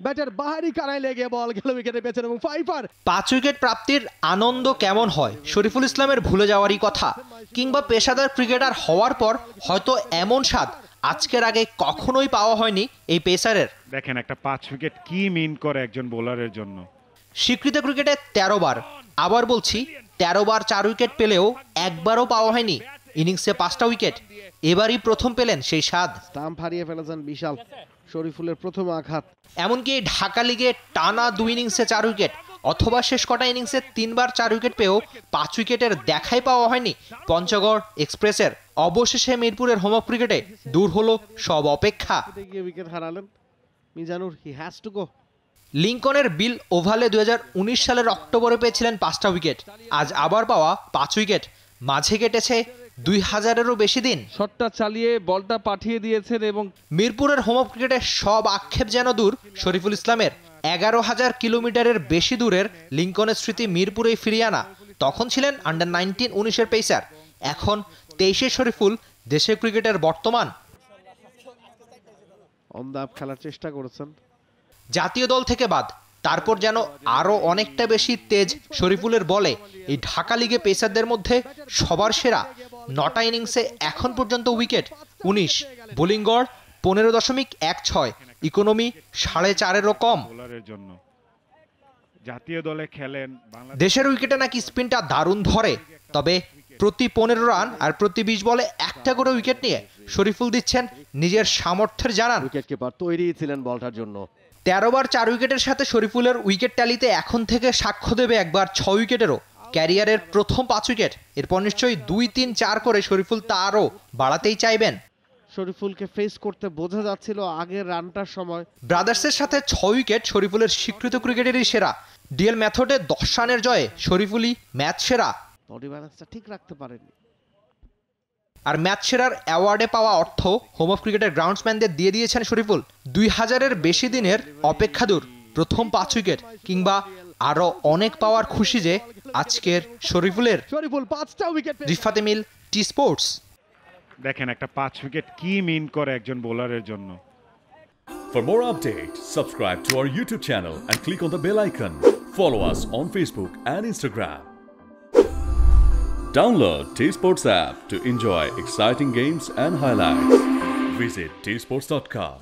ব্যাটের বাহারি কানায় লেগে বল গেল উইকেটে পেছন এবং 5 উইকেট প্রাপ্তির আনন্দ কেমন হয় শরীফুল ইসলামের ভুলে যাওয়ারই কথা, কিংবা পেশাদার ক্রিকেটার হওয়ার পর হয়তো এমন স্বাদ আজকের আগে কখনোই পাওয়া হয়নি এই পেসারের। দেখেন একটা 5 উইকেট কি মিন করে একজন বোলারের জন্য। স্বীকৃত ক্রিকেটে 13 বার, আবার বলছি 13 বার 4 উইকেট পেলেও একবারও পাওয়া হয়নি ইনিংসে 5টা উইকেট। এবারই প্রথম পেলেন সেই স্বাদ। স্টাম্প হারিয়ে ফেলেছেন বিশাল, শরীফুলের প্রথম আঘাত। এমনকি ঢাকা লিগে টানা 2 ইনিংসে 4 উইকেট অথবা শেষ কটা ইনিংসে 3 বার 4 উইকেট পেয়েও 5 উইকেটের দেখাই পাওয়া হয়নি পঞ্চগড় এক্সপ্রেসের। অবশেষে মিরপুরের হোম অফ ক্রিকেটে দূর হলো সব অপেক্ষা। উইকেট হারালেন Mizanur, he has to go. লিঙ্কনের বিল ওভালে 2019 সালের অক্টোবরে পেয়েছিলেন 5টা উইকেট, আজ আবার পাওয়া 5 উইকেট, মাঝে কেটেছে 2000-এরও বেশি দিন। শটটা চালিয়ে বলটা পাঠিয়ে দিয়েছেন এবং মিরপুরের হোম অফ ক্রিকেটের সব আক্ষেপ যেন দূর শরীফুল ইসলামের। 11,000 কিলোমিটারের বেশি দূরের লিঙ্কনের স্মৃতি মিরপুরেই ফিরিয়ে আনা। তখন ছিলেন আন্ডার 19-19-এর পেসার, এখন 23-এর শরীফুল দেশের ক্রিকেটের বর্তমান। অন দ্য আপ খেলার চেষ্টা করেছেন, জাতীয় দল থেকে বাদ, তারপর যেন আরও অনেকটা বেশি তেজ শরীফুলের বলে। এই ঢাকা লিগে পেসারদের মধ্যে সবার সেরা। 9টা ইনিংসে এখন পর্যন্ত উইকেট 19, বোলিং গড় 15.16, ইকোনমি 4.5-এরও কম। বোলারের জন্য জাতীয় দলে খেলেন। দেশের উইকেটে নাকি স্পিনটা দারুণ ধরে, তবে প্রতি 15 রান আর প্রতি 20 বলে একটা করে উইকেট নিয়ে শরীফুল দিচ্ছেন নিজের সামর্থ্যের জানান। উইকেট কিপার তৈরি ছিলেন বলটার জন্য। 13 বার 4 উইকেটের সাথে শরীফুলের উইকেট ট্যালিতে এখন থেকে সাক্ষ্য দেবে একবার 6 উইকেটেরও। ক্যারিয়ারের প্রথম 5 উইকেট, এরপর নিশ্চয়ই 2, 3, 4 করে শরীফুল তা আরও বাড়াতেই চাইবেন। শরীফুলকে ফেস করতে বোঝা যাচ্ছিল আগের রানটার সময়। ব্রাদার্সের সাথে 6 উইকেট শরীফুলের স্বীকৃত ক্রিকেটেরই সেরা। ডিএল মেথডে 10 রানের জয়ে শরীফুলই ম্যাচ সেরা। বডি ব্যালেন্সটা ঠিক রাখতে পারেননি। আর ম্যাচ সেরার অ্যাওয়ার্ডে পাওয়া অর্থ হোম অফ ক্রিকেটের গ্রাউন্ডসম্যানদের দিয়ে দিয়েছেন শরীফুল। 2000-এর বেশি দিনের অপেক্ষা দূর, প্রথম 5 উইকেট, কিংবা আরো অনেক পাওয়ার খুশি যে আজকের শরীফুলের। শরীফুল 5টা wicket. Rifat Emil, T Sports. দেখেন একটা 5 উইকেট কি মিন করে একজন বোলারের জন্য। For more updates, subscribe to our YouTube channel and click on the bell icon. Follow us on Facebook and Instagram. Download T-Sports app to enjoy exciting games and highlights. Visit tsports.com.